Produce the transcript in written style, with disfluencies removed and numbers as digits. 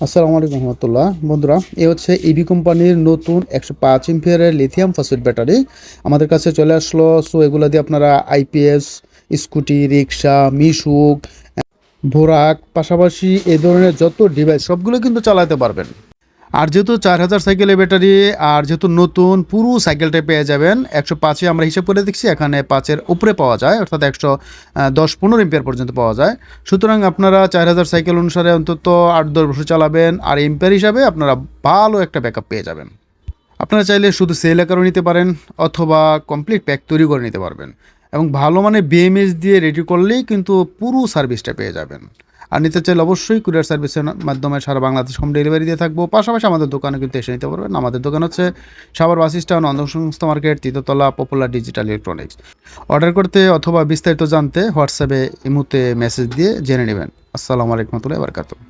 আসসালামু আলাইকুম রহমতুল্লাহ। বন্ধুরা, এই হচ্ছে ইভি কোম্পানির নতুন 105 এম্পিয়ারের লিথিয়াম ফসফেট ব্যাটারি আমাদের কাছে চলে আসলো। সো এগুলো দিয়ে আপনারা আইপিএস, স্কুটি, রিক্সা, মিশুক, বোরাক, পাশাপাশি এই ধরনের যত ডিভাইস সবগুলো কিন্তু চালাতে পারবেন। আর যেহেতু 4000 সাইকেলের ব্যাটারি, আর যেহেতু নতুন পুরো সাইকেলটাই পেয়ে যাবেন 105-এ। আমরা হিসাব করে দেখছি এখানে 5-এর উপরে পাওয়া যায়, অর্থাৎ 110-15 এম্পিয়ার পর্যন্ত পাওয়া যায়। সুতরাং আপনারা 4000 সাইকেল অনুসারে অন্তত 8-10 বছর চালাবেন, আর এম্পিয়ার হিসাবে আপনারা ভালো একটা ব্যাকআপ পেয়ে যাবেন। আপনারা চাইলে শুধু সেল আকারও নিতে পারেন, অথবা কমপ্লিট প্যাক তৈরি করে নিতে পারবেন, এবং ভালো মানে বিএমএস দিয়ে রেডি করলেই কিন্তু পুরো সার্ভিসটা পেয়ে যাবেন। আর নিতে চাইলে অবশ্যই কুরিয়ার সার্ভিসের মাধ্যমে সারা বাংলাদেশ হোম ডেলিভারি দিয়ে থাকবো। পাশাপাশি আমাদের দোকানে কিন্তু এসে নিতে পারবেন। আমাদের দোকান হচ্ছে সাভার বাস স্ট্যান্ড, অন্ধ সংস্থা মার্কেট, তৃতীয়তলা, পপুলার ডিজিটাল ইলেকট্রনিক্স। অর্ডার করতে অথবা বিস্তারিত জানতে হোয়াটসঅ্যাপে ইমুতে মেসেজ দিয়ে জেনে নেবেন। আসসালামু আলাইকুম ওয়া রাহমাতুল্লাহি ওয়া বারাকাতুহু।